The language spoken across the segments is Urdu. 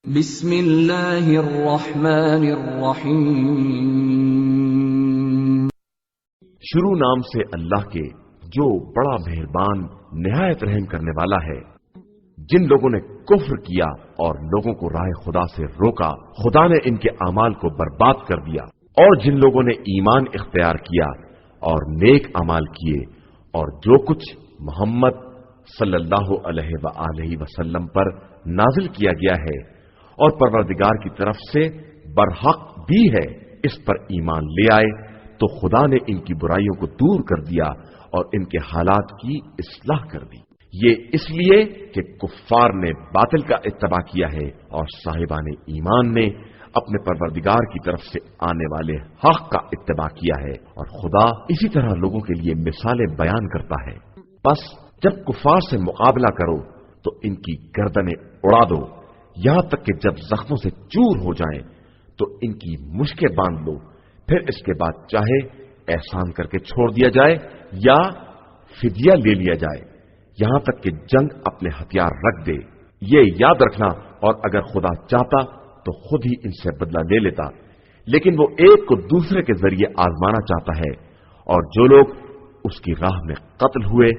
بسم اللہ الرحمن الرحیم۔ شروع نام سے اللہ کے جو بڑا مہربان نہایت رحم کرنے والا ہے۔ جن لوگوں نے کفر کیا اور لوگوں کو راہ خدا سے روکا، خدا نے ان کے اعمال کو برباد کر دیا، اور جن لوگوں نے ایمان اختیار کیا اور نیک اعمال کیے اور جو کچھ محمد صلی اللہ علیہ وآلہ وسلم پر نازل کیا گیا ہے اور پروردگار کی طرف سے برحق بھی ہے، اس پر ایمان لے آئے تو خدا نے ان کی برائیوں کو دور کر دیا اور ان کے حالات کی اصلاح کر دی۔ یہ اس لیے کہ کفار نے باطل کا اتباع کیا ہے اور صاحبان ایمان نے اپنے پروردگار کی طرف سے آنے والے حق کا اتباع کیا ہے، اور خدا اسی طرح لوگوں کے لیے مثالیں بیان کرتا ہے۔ بس جب کفار سے مقابلہ کرو تو ان کی گردنیں اڑا دو، یہاں تک کہ جب زخموں سے چور ہو جائیں تو ان کی مشکیں باندھ لو، پھر اس کے بعد چاہے احسان کر کے چھوڑ دیا جائے یا فدیہ لے لیا جائے، یہاں تک کہ جنگ اپنے ہتھیار رکھ دے۔ یہ یاد رکھنا، اور اگر خدا چاہتا تو خود ہی ان سے بدلہ لے لیتا، لیکن وہ ایک کو دوسرے کے ذریعے آزمانا چاہتا ہے، اور جو لوگ اس کی راہ میں قتل ہوئے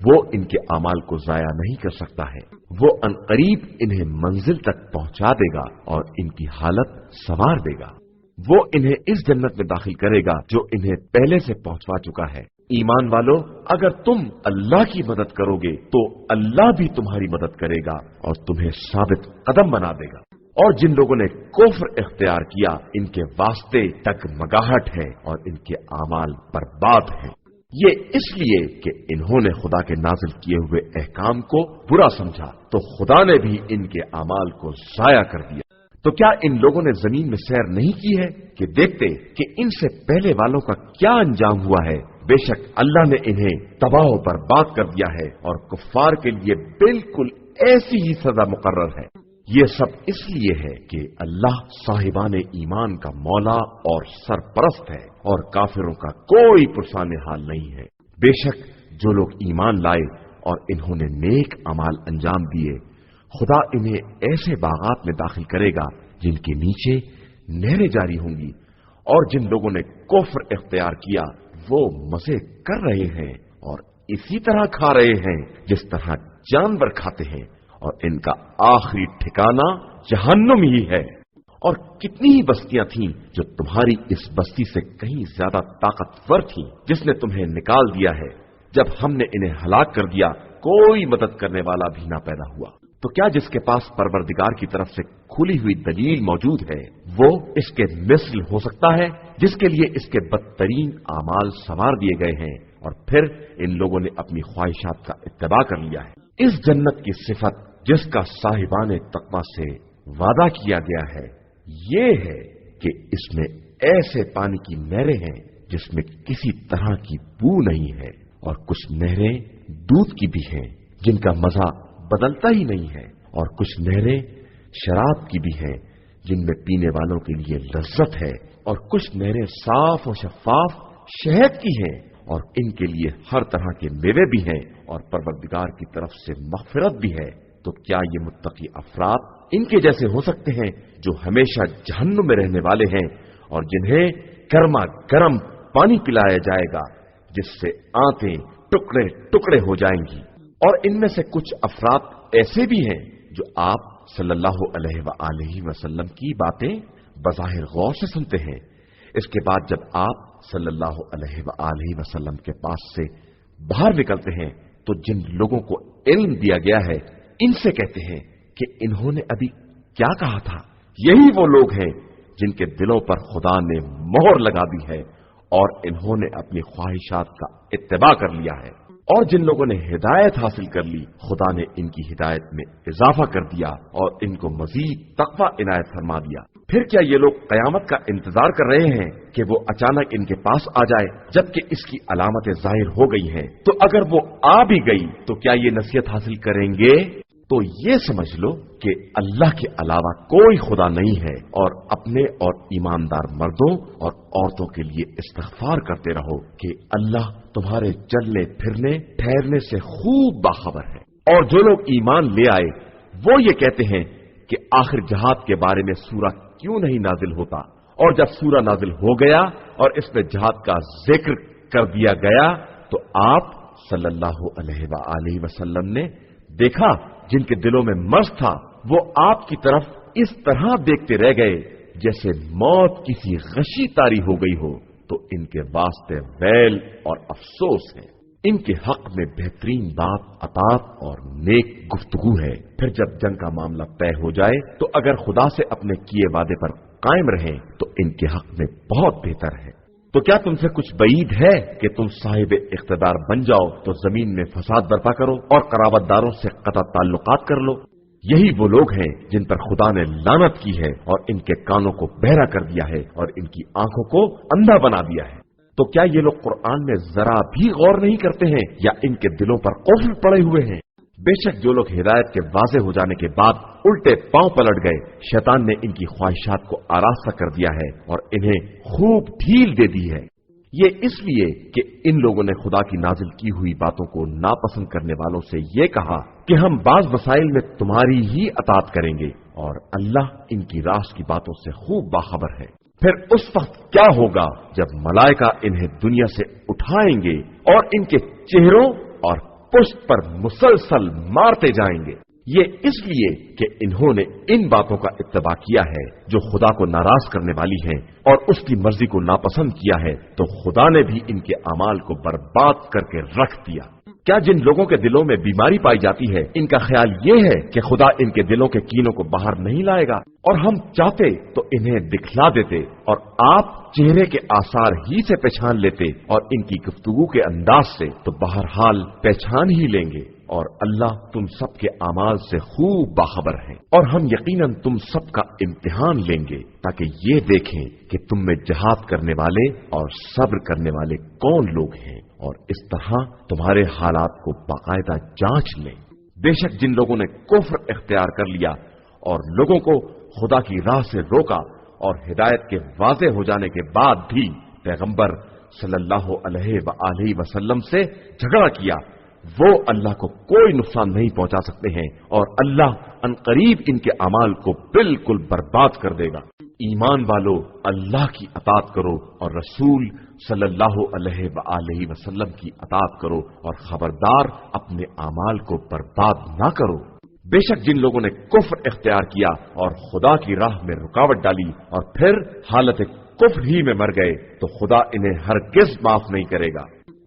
وہ ان کے اعمال کو ضائع نہیں کر سکتا ہے۔ وہ عنقریب انہیں منزل تک پہنچا دے گا اور ان کی حالت سنوار دے گا۔ وہ انہیں اس جنت میں داخل کرے گا جو انہیں پہلے سے پہنچوا چکا ہے۔ ایمان والو، اگر تم اللہ کی مدد کرو گے تو اللہ بھی تمہاری مدد کرے گا اور تمہیں ثابت قدم بنا دے گا۔ اور جن لوگوں نے کفر اختیار کیا ان کے واسطے ڈگمگاہٹ ہے اور ان کے اعمال برباد ہیں۔ یہ اس لیے کہ انہوں نے خدا کے نازل کیے ہوئے احکام کو برا سمجھا تو خدا نے بھی ان کے اعمال کو ضائع کر دیا۔ تو کیا ان لوگوں نے زمین میں سیر نہیں کی ہے کہ دیکھتے کہ ان سے پہلے والوں کا کیا انجام ہوا ہے؟ بے شک اللہ نے انہیں تباہ و برباد کر دیا ہے، اور کفار کے لیے بالکل ایسی ہی سزا مقرر ہے۔ یہ سب اس لیے ہے کہ اللہ صاحبان ایمان کا مولا اور سرپرست ہے، اور کافروں کا کوئی پرسان حال نہیں ہے۔ بے شک جو لوگ ایمان لائے اور انہوں نے نیک اعمال انجام دیے، خدا انہیں ایسے باغات میں داخل کرے گا جن کے نیچے نہریں جاری ہوں گی، اور جن لوگوں نے کفر اختیار کیا وہ مزے کر رہے ہیں اور اسی طرح کھا رہے ہیں جس طرح جانور کھاتے ہیں، اور ان کا آخری ٹھکانہ جہنم ہی ہے۔ اور کتنی ہی بستیاں تھیں جو تمہاری اس بستی سے کہیں زیادہ طاقتور تھیں جس نے تمہیں نکال دیا ہے۔ جب ہم نے انہیں ہلاک کر دیا کوئی مدد کرنے والا بھی نہ پیدا ہوا۔ تو کیا جس کے پاس پروردگار کی طرف سے کھلی ہوئی دلیل موجود ہے وہ اس کے مثل ہو سکتا ہے، جس کے لیے اس کے بدترین اعمال سنوار دیے گئے ہیں، اور پھر ان لوگوں نے اپنی خواہشات کا اتباع کر لیا ہے۔ اس جنت کی صفت جس کا صاحبان تقویٰ سے وعدہ کیا گیا ہے یہ ہے کہ اس میں ایسے پانی کی نہریں ہیں جس میں کسی طرح کی بو نہیں ہے، اور کچھ نہریں دودھ کی بھی ہیں جن کا مزہ بدلتا ہی نہیں ہے، اور کچھ نہریں شراب کی بھی ہیں جن میں پینے والوں کے لیے لذت ہے، اور کچھ نہریں صاف و شفاف شہد کی ہیں، اور ان کے لیے ہر طرح کے میوے بھی ہیں، اور پروردگار کی طرف سے مغفرت بھی ہے۔ تو کیا یہ متقی افراد ان کے جیسے ہو سکتے ہیں جو ہمیشہ جہنم میں رہنے والے ہیں، اور جنہیں گرما گرم پانی پلایا جائے گا جس سے آنتیں ٹکڑے ٹکڑے ہو جائیں گی؟ اور ان میں سے کچھ افراد ایسے بھی ہیں جو آپ صلی اللہ علیہ وآلہ وسلم کی باتیں بظاہر غور سے سنتے ہیں، اس کے بعد جب آپ صلی اللہ علیہ وآلہ وسلم کے پاس سے باہر نکلتے ہیں تو جن لوگوں کو علم دیا گیا ہے ان سے کہتے ہیں کہ انہوں نے ابھی کیا کہا تھا؟ یہی وہ لوگ ہیں جن کے دلوں پر خدا نے مہر لگا دی ہے اور انہوں نے اپنی خواہشات کا اتباع کر لیا ہے۔ اور جن لوگوں نے ہدایت حاصل کر لی خدا نے ان کی ہدایت میں اضافہ کر دیا اور ان کو مزید تقویٰ عنایت فرما دیا۔ پھر کیا یہ لوگ قیامت کا انتظار کر رہے ہیں کہ وہ اچانک ان کے پاس آ جائے جبکہ اس کی علامتیں ظاہر ہو گئی ہیں؟ تو اگر وہ آ بھی گئی تو کیا یہ نصیحت حاصل کریں گے؟ تو یہ سمجھ لو کہ اللہ کے علاوہ کوئی خدا نہیں ہے، اور اپنے اور ایماندار مردوں اور عورتوں کے لیے استغفار کرتے رہو کہ اللہ تمہارے چلنے پھرنے ٹھہرنے سے خوب باخبر ہے۔ اور جو لوگ ایمان لے آئے وہ یہ کہتے ہیں کہ آخر جہاد کے بارے میں سورہ کیوں نہیں نازل ہوتا، اور جب سورہ نازل ہو گیا اور اس میں جہاد کا ذکر کر دیا گیا تو آپ صلی اللہ علیہ وآلہ وسلم نے دیکھا جن کے دلوں میں مرض تھا وہ آپ کی طرف اس طرح دیکھتے رہ گئے جیسے موت کسی غشی تاری ہو گئی ہو، تو ان کے واسطے ویل اور افسوس ہے۔ ان کے حق میں بہترین بات اطاعت اور نیک گفتگو ہے۔ پھر جب جنگ کا معاملہ طے ہو جائے تو اگر خدا سے اپنے کیے وعدے پر قائم رہیں تو ان کے حق میں بہت بہتر ہے۔ تو کیا تم سے کچھ بعید ہے کہ تم صاحب اقتدار بن جاؤ تو زمین میں فساد برپا کرو اور قرابت داروں سے قطع تعلقات کر لو؟ یہی وہ لوگ ہیں جن پر خدا نے لعنت کی ہے اور ان کے کانوں کو بہرا کر دیا ہے اور ان کی آنکھوں کو اندھا بنا دیا ہے۔ تو کیا یہ لوگ قرآن میں ذرا بھی غور نہیں کرتے ہیں یا ان کے دلوں پر قفل پڑے ہوئے ہیں؟ بے شک جو لوگ ہدایت کے واضح ہو جانے کے بعد الٹے پاؤں پلٹ گئے، شیطان نے ان کی خواہشات کو آراستہ کر دیا ہے اور انہیں خوب ڈھیل دے دی ہے۔ یہ اس لیے کہ ان لوگوں نے خدا کی نازل کی ہوئی باتوں کو ناپسند کرنے والوں سے یہ کہا کہ ہم بعض مسائل میں تمہاری ہی اطاعت کریں گے، اور اللہ ان کی راز کی باتوں سے خوب باخبر ہے۔ پھر اس وقت کیا ہوگا جب ملائکہ انہیں دنیا سے اٹھائیں گے اور ان کے چہروں اور پشت پر مسلسل مارتے جائیں گے؟ یہ اس لیے کہ انہوں نے ان باتوں کا اتباع کیا ہے جو خدا کو ناراض کرنے والی ہیں اور اس کی مرضی کو ناپسند کیا ہے، تو خدا نے بھی ان کے اعمال کو برباد کر کے رکھ دیا۔ کیا جن لوگوں کے دلوں میں بیماری پائی جاتی ہے ان کا خیال یہ ہے کہ خدا ان کے دلوں کے کینوں کو باہر نہیں لائے گا؟ اور ہم چاہتے تو انہیں دکھلا دیتے اور آپ چہرے کے آثار ہی سے پہچان لیتے اور ان کی گفتگو کے انداز سے تو بہرحال پہچان ہی لیں گے، اور اللہ تم سب کے اعمال سے خوب باخبر ہے۔ اور ہم یقیناً تم سب کا امتحان لیں گے تاکہ یہ دیکھیں کہ تم میں جہاد کرنے والے اور صبر کرنے والے کون لوگ ہیں، اور اس طرح تمہارے حالات کو باقاعدہ جانچ لیں۔ بے شک جن لوگوں نے کفر اختیار کر لیا اور لوگوں کو خدا کی راہ سے روکا اور ہدایت کے واضح ہو جانے کے بعد بھی پیغمبر صلی اللہ علیہ وآلہ وسلم سے جھگڑا کیا، وہ اللہ کو کوئی نقصان نہیں پہنچا سکتے ہیں، اور اللہ عنقریب ان کے اعمال کو بالکل برباد کر دے گا۔ ایمان والو اللہ کی اطاعت کرو اور رسول صلی اللہ علیہ وآلہ وسلم کی اطاعت کرو، اور خبردار اپنے اعمال کو برباد نہ کرو۔ بے شک جن لوگوں نے کفر اختیار کیا اور خدا کی راہ میں رکاوٹ ڈالی اور پھر حالت کفر ہی میں مر گئے تو خدا انہیں ہرگز معاف نہیں کرے گا۔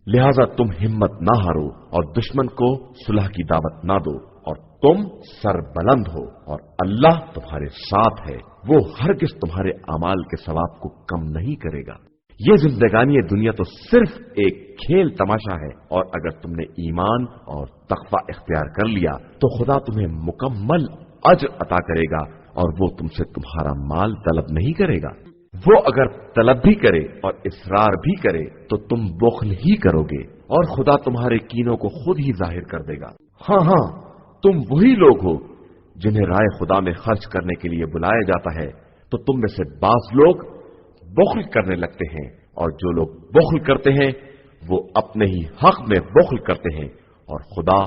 لہذا تم ہمت نہ ہارو اور دشمن کو صلح کی دعوت نہ دو، اور تم سر بلند ہو اور اللہ تمہارے ساتھ ہے، وہ ہرگز تمہارے اعمال کے ثواب کو کم نہیں کرے گا۔ یہ زندگانی دنیا تو صرف ایک کھیل تماشا ہے، اور اگر تم نے ایمان اور تقوی اختیار کر لیا تو خدا تمہیں مکمل اجر عطا کرے گا، اور وہ تم سے تمہارا مال طلب نہیں کرے گا۔ وہ اگر طلب بھی کرے اور اصرار بھی کرے تو تم بخل ہی کرو گے، اور خدا تمہارے کینوں کو خود ہی ظاہر کر دے گا۔ ہاں تم وہی لوگ ہو جنہیں رائے خدا میں خرچ کرنے کے لیے بلایا جاتا ہے، تو تم میں سے بعض لوگ بخل کرنے لگتے ہیں، اور جو لوگ بخل کرتے ہیں وہ اپنے ہی حق میں بخل کرتے ہیں، اور خدا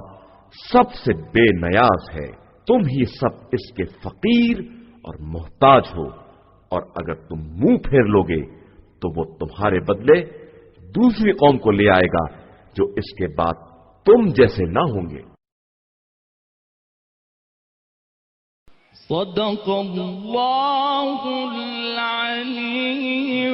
سب سے بے نیاز ہے۔ تم ہی سب اس کے فقیر اور محتاج ہو، اور اگر تم منہ پھیر لوگے تو وہ تمہارے بدلے دوسری قوم کو لے آئے گا جو اس کے بعد تم جیسے نہ ہوں گے۔ صدق اللہ العلی